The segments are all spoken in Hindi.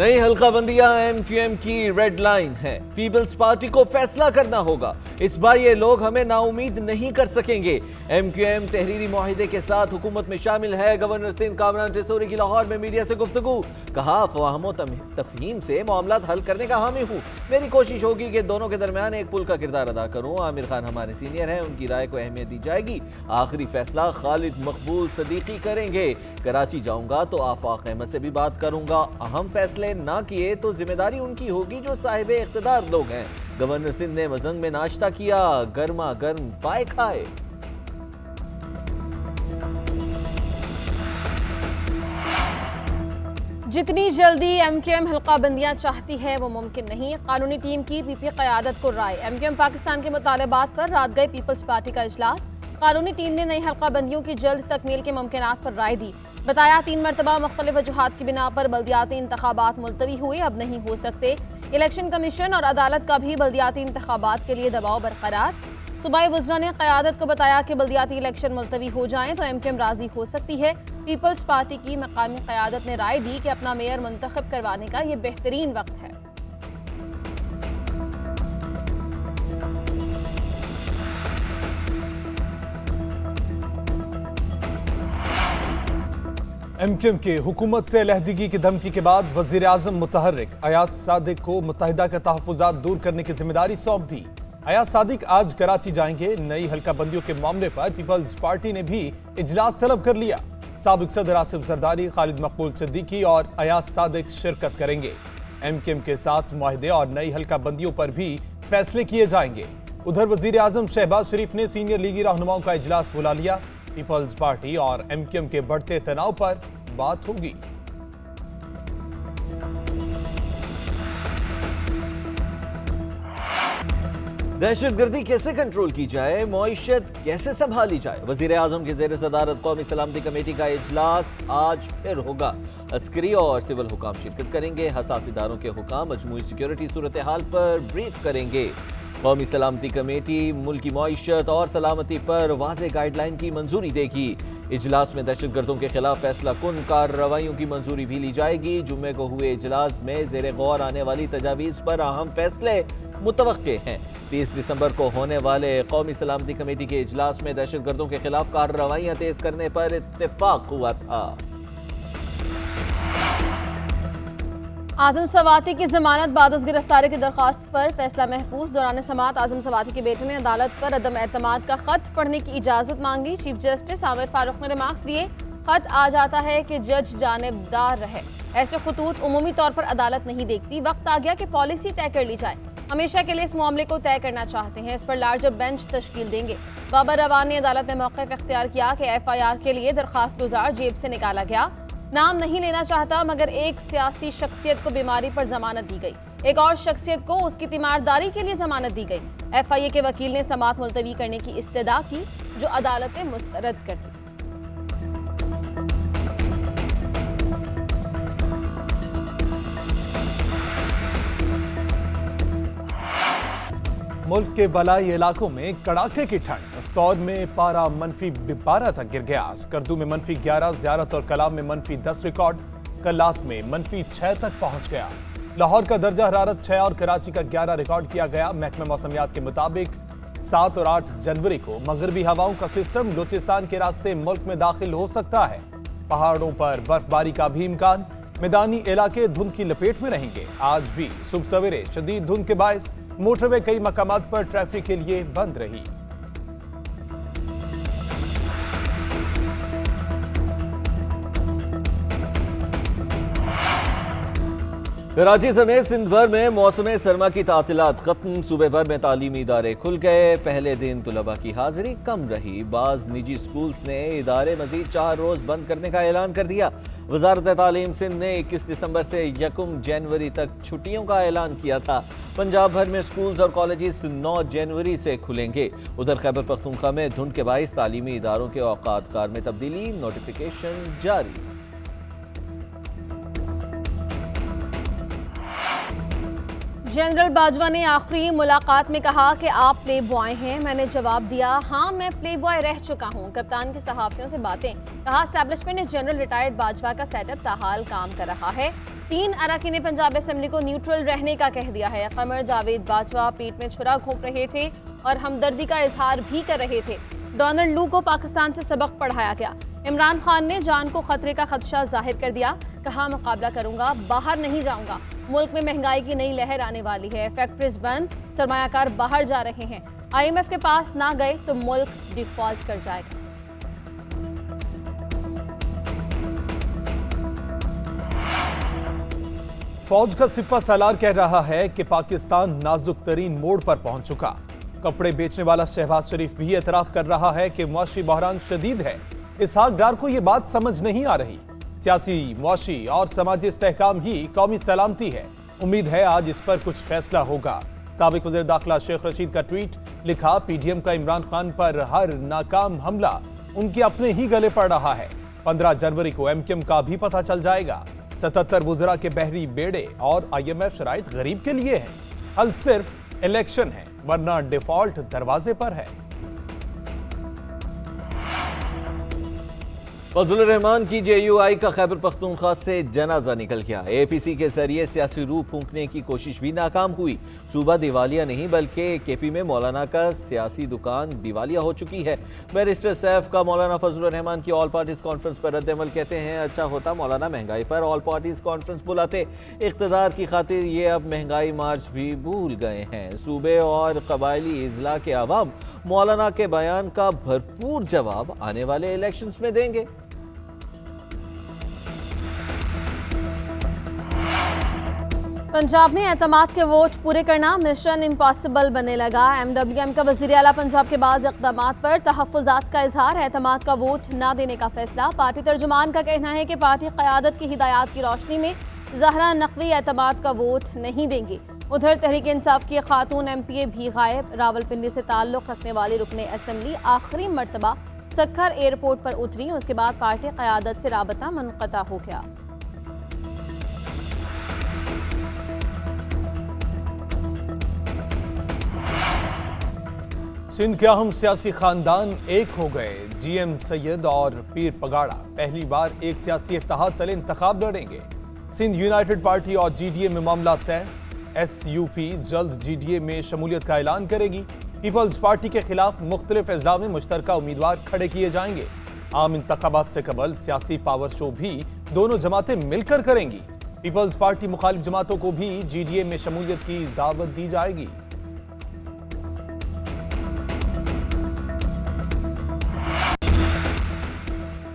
नई हल्काबंदियां एमक्यूएम की रेड लाइन है। पीपल्स पार्टी को फैसला करना होगा। इस बार ये लोग हमें नाउमीद नहीं कर सकेंगे। एमक्यूएम तहरीरी मुआहिदे के साथ हुकूमत में शामिल है। गवर्नर सिंध कामरान टिसोरी की लाहौर में मीडिया से गुफ्तगू। कहा, अफवाहों तफहीम से मामलात हल करने का हामी हूँ। मेरी कोशिश होगी कि दोनों के दरमियान एक पुल का किरदार अदा करूँ। आमिर खान हमारे सीनियर हैं, उनकी राय को अहमियत दी जाएगी। आखिरी फैसला खालिद मकबूल सदीकी करेंगे। कराची जाऊंगा तो आफाक अहमद से भी बात करूंगा। अहम फैसले ना किए तो जिम्मेदारी उनकी होगी जो साहिब इख्तिदार लोग हैं। गवर्नर सिंध ने वजंग में नाश्ता किया, गर्मा गर्म पाए खाए। जितनी जल्दी एमक्यूएम हल्काबंदियां चाहती है वो मुमकिन नहीं। कानूनी टीम की पीपी क़यादत को राय। एमक्यूएम पाकिस्तान के मुतालबात पर रात गए पीपल्स पार्टी का इजलास। कानूनी टीम ने नई हल्काबंदियों की जल्द तकमील के मुमकिनात पर राय दी। बताया, 3 मरतबा मुख्तलिफ वजूहात की बिना पर बल्दियाती इंतखाबात मुलतवी हुए, अब नहीं हो सकते। इलेक्शन कमीशन और अदालत का भी बल्दियाती इंतखाबात के लिए दबाव बरकरार। सूबाई वज़रा ने क़यादत को बताया कि बल्दियाती इलेक्शन मुलतवी हो जाएं तो एमक्यूएम राजी हो सकती है। पीपल्स पार्टी की मकामी क़यादत ने राय दी कि अपना मेयर मुंतखब करवाने का ये बेहतरीन वक्त है। एमक्यूएम के हुकूमत से अलहदगी की धमकी के बाद वजीर आजम मुतहर्रिक अयाज सादिक को मुत्तहिदा के तहफ़्फ़ुज़ात दूर करने की जिम्मेदारी सौंप दी। अयाज सादिक आज कराची जाएंगे। नई हल्काबंदियों के मामले पर पीपल्स पार्टी ने भी इजलास तलब कर लिया। साबिक सदर आसिफ जरदारी, खालिद मकबूल सिद्दीकी और अयाज सादिक शिरकत करेंगे। एमक्यूएम के साथ मुआहिदे और नई हल्काबंदियों पर भी फैसले किए जाएंगे। उधर वजीर आजम शहबाज शरीफ ने सीनियर लीगी रहनुमाओं का इजलास बुला लिया। पीपल्स पार्टी और एमक्यूएम के बढ़ते तनाव पर बात होगी। दहशतगर्दी कैसे कंट्रोल की जाए, मईशत कैसे संभाली जाए। वजीर आजम की ज़ेर सदारत कौमी सलामती कमेटी का इजलास आज फिर होगा। अस्करी और सिविल हुकाम शिरकत करेंगे। हसास इदारों के हुकाम मजमूई सिक्योरिटी सूरत हाल पर ब्रीफ करेंगे। कौमी सलामती कमेटी मुल्की मईशत और सलामती पर वाज़ेह गाइडलाइन की मंजूरी देगी। इजलास में दहशतगर्दों के खिलाफ फैसला कुन कार्रवाइयों की मंजूरी भी ली जाएगी। जुम्मे को हुए इजलास में ज़ेरे गौर आने वाली तजावीज़ पर अहम फैसले मुतवक्के हैं। 30 दिसंबर को होने वाले कौमी सलामती कमेटी के इजलास में दहशतगर्दों के खिलाफ कार्रवाइयां तेज करने पर इत्तेफाक हुआ था। आजम सवाती की जमानत बाद गिरफ्तारी की दरख्वास्त पर फैसला महफूज। दौरान समाअत आजम सवाती के बेटे ने अदालत पर अदम एतमाद का खत पढ़ने की इजाजत मांगी। चीफ जस्टिस आमिर फारूक ने रिमार्क्स दिए, खत आ जाता है कि जज जानिबदार रहे। ऐसे खतूत उमूमी तौर पर अदालत नहीं देखती। वक्त आ गया कि पॉलिसी तय कर ली जाए। हमेशा के लिए इस मामले को तय करना चाहते हैं। इस पर लार्जर बेंच तश्कील देंगे। बाबर रवान ने अदालत में मौक़िफ़ इख्तियार किया कि FIR के लिए दरखास्त गुजार जेब से निकाला गया। नाम नहीं लेना चाहता, मगर एक सियासी शख्सियत को बीमारी पर जमानत दी गई। एक और शख्सियत को उसकी तीमारदारी के लिए जमानत दी गई। FIA के वकील ने समाअत मुलतवी करने की इस्तदा की, जो अदालत ने मुस्तरद कर दी। मुल्क के बलाई इलाकों में कड़ाके की ठंड। सौद में पारा -12 तक गिर गया। स्कर्दू में -11, ज़ियारत और कलाम में -10 रिकॉर्ड। कलात में -6 तक पहुंच गया। लाहौर का दर्जा हरारत 6 और कराची का 11 रिकॉर्ड किया गया। महकमा मौसमियात के मुताबिक 7 और 8 जनवरी को मगरबी हवाओं का सिस्टम बलूचिस्तान के रास्ते मुल्क में दाखिल हो सकता है। पहाड़ों पर बर्फबारी का भी इम्कान। मैदानी इलाके धुंध की लपेट में रहेंगे। आज भी सुबह सवेरे शदीद धुंध के बायस मोटरवे कई मकामात पर ट्रैफिक के लिए बंद रही। कराची समेत सिंध भर में मौसम सरमा की तातीलात खत्म। सूबे भर में तालीमी इदारे खुल गए। पहले दिन तुलबा की हाजिरी कम रही। बाज निजी स्कूल्स ने इदारे मजीद 4 रोज बंद करने का ऐलान कर दिया। वजारत तालीम सिंध ने 21 दिसंबर से 1 जनवरी तक छुट्टियों का ऐलान किया था। पंजाब भर में स्कूल्स और कॉलेजेस 9 जनवरी से खुलेंगे। उधर खैबर पख्तूनख्वा में धुंध के बाइस तालीमी इदारों के औकात कार में तब्दीली, नोटिफिकेशन जारी। जनरल बाजवा ने आखिरी मुलाकात में कहा कि आप प्ले बॉय हैं। मैंने जवाब दिया, हाँ मैं प्ले बॉय रह चुका हूँ। कप्तान की सहाफियों से बातें, कहा एस्टैब्लिशमेंट ने जनरल रिटायर्ड बाजवा का सेटअप ताहाल काम कर रहा है। 3 अरकान पंजाब असेंबली को न्यूट्रल रहने का कह दिया है। कमर जावेद बाजवा पीठ में छुरा घोंप रहे थे और हमदर्दी का इजहार भी कर रहे थे। डोनाल्ड लू को पाकिस्तान से सबक पढ़ाया गया। इमरान खान ने जान को खतरे का खदशा जाहिर कर दिया, कहा मुकाबला करूंगा, बाहर नहीं जाऊंगा। मुल्क में महंगाई की नई लहर आने वाली है, फैक्ट्रीज बंद, सरमायाकार बाहर जा रहे हैं। IMF के पास ना गए तो मुल्क डिफॉल्ट कर जाएगा। फौज का सिपा सालार कह रहा है कि पाकिस्तान नाजुक तरीन मोड़ पर पहुंच चुका। कपड़े बेचने वाला शहबाज शरीफ भी एतराफ कर रहा है कि मुआशी बहरान शदीद है। इसहाक डार को यह बात समझ नहीं आ रही। सियासी, मुआशी और समाजी इस्तेहकाम ही कौमी सलामती है। उम्मीद है आज इस पर कुछ फैसला होगा। साबिक वज़ीर दाखिला शेख रशीद का ट्वीट, लिखा PDM का इमरान खान पर हर नाकाम हमला उनके अपने ही गले पड़ रहा है। 15 जनवरी को MKM का भी पता चल जाएगा। 77 वुज़रा के बहरी बेड़े और IMF शराइत गरीब के लिए है। हल सिर्फ इलेक्शन है, वरना डिफॉल्ट दरवाजे पर है। फजलुर रहमान की JUI का खैबर पख्तूनख्वा से जनाजा निकल गया। APC के जरिए सियासी रूह फूंकने की कोशिश भी नाकाम हुई। सूबा दिवालिया नहीं बल्कि KP में मौलाना का सियासी दुकान दिवालिया हो चुकी है। बैरिस्टर सैफ का मौलाना फजलुर रहमान की ऑल पार्टीज कॉन्फ्रेंस पर रद्द-ए-अमल, कहते हैं अच्छा होता मौलाना महंगाई पर ऑल पार्टीज कॉन्फ्रेंस बुलाते। इख्तिदार की खातिर ये अब महंगाई मार्च भी भूल गए हैं। सूबे और कबायली इजला के अवाम मौलाना के बयान का भरपूर जवाब आने वाले इलेक्शंस में देंगे। पंजाब में एतमाद के वोट पूरे करना मिशन इम्पॉसिबल बनने लगा। MWM का वज़ीर आला पंजाब के बाद इक़दामात पर तहफ़्फ़ुज़ात का इजहार, एतमाद का वोट न देने का फैसला। पार्टी तर्जुमान का कहना है कि पार्टी क़यादत की हिदायत की रोशनी में ज़हरा नकवी एतमाद का वोट नहीं देंगे। उधर तहरीक इंसाफ की खातून MPA भी गायब। रावलपिंडी से ताल्लुक़ रखने वाली रुकने असेंबली आखिरी मरतबा सक्खर एयरपोर्ट पर उतरी, उसके बाद पार्टी क़यादत से राबता मुनक़ता हो गया। सिंध के अहम सियासी खानदान एक हो गए। GM सैयद और पीर पगाड़ा पहली बार एक सियासी इत्तेहाद तले इंतखाब लड़ेंगे। सिंध यूनाइटेड पार्टी और GDA में मामला तय। SUP जल्द GDA में शमूलियत का ऐलान करेगी। पीपल्स पार्टी के खिलाफ मुख्तलिफ अजला में मुश्तरका उम्मीदवार खड़े किए जाएंगे। आम इंतखाबात से कबल सियासी पावर शो भी दोनों जमातें मिलकर करेंगी। पीपल्स पार्टी मुखालिफ जमातों को भी GDA में शमूलियत की दावत दी जाएगी।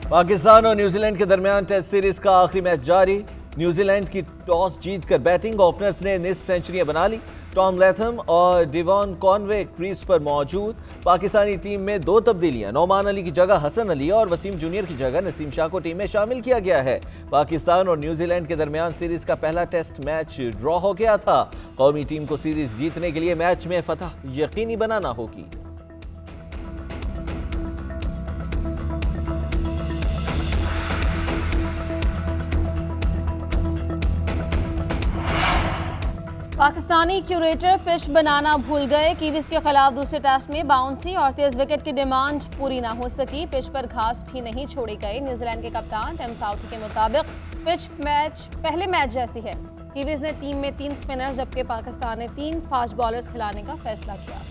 पाकिस्तान और न्यूजीलैंड के दरमियान टेस्ट सीरीज का आखिरी मैच जारी। न्यूजीलैंड की टॉस जीतकर बैटिंग, ओपनर्स ने निस्फ सेंचुरियां बना ली। टॉम लैथम और डिवॉन कॉनवे क्रीज पर मौजूद। पाकिस्तानी टीम में 2 तब्दीलियां, नौमान अली की जगह हसन अली और वसीम जूनियर की जगह नसीम शाह को टीम में शामिल किया गया है। पाकिस्तान और न्यूजीलैंड के दरमियान सीरीज का पहला टेस्ट मैच ड्रॉ हो गया था। कौमी टीम को सीरीज जीतने के लिए मैच में फतह यकीनी बनाना होगी। पाकिस्तानी क्यूरेटर पिच बनाना भूल गए। कीवीज के खिलाफ दूसरे टेस्ट में बाउंसी और तेज विकेट की डिमांड पूरी ना हो सकी। पिच पर घास भी नहीं छोड़े गए। न्यूजीलैंड के कप्तान टिम साउथी के मुताबिक पिच पहले मैच जैसी है। कीवीज ने टीम में 3 स्पिनर जबकि पाकिस्तान ने 3 फास्ट बॉलर्स खिलाने का फैसला किया।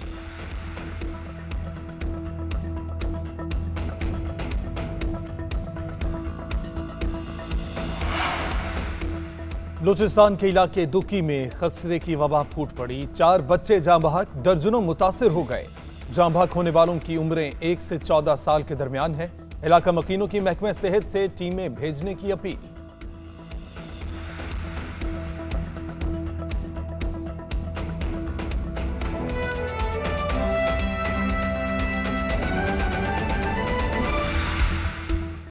बलूचिस्तान के इलाके दुकी में खसरे की वबा फूट पड़ी। 4 बच्चे जाँ बहक, दर्जनों मुतासिर हो गए। जाँ बहक होने वालों की उम्रें 1 से 14 साल के दरमियान है। इलाका मकीनों की महकमे सेहत से टीमें भेजने की अपील।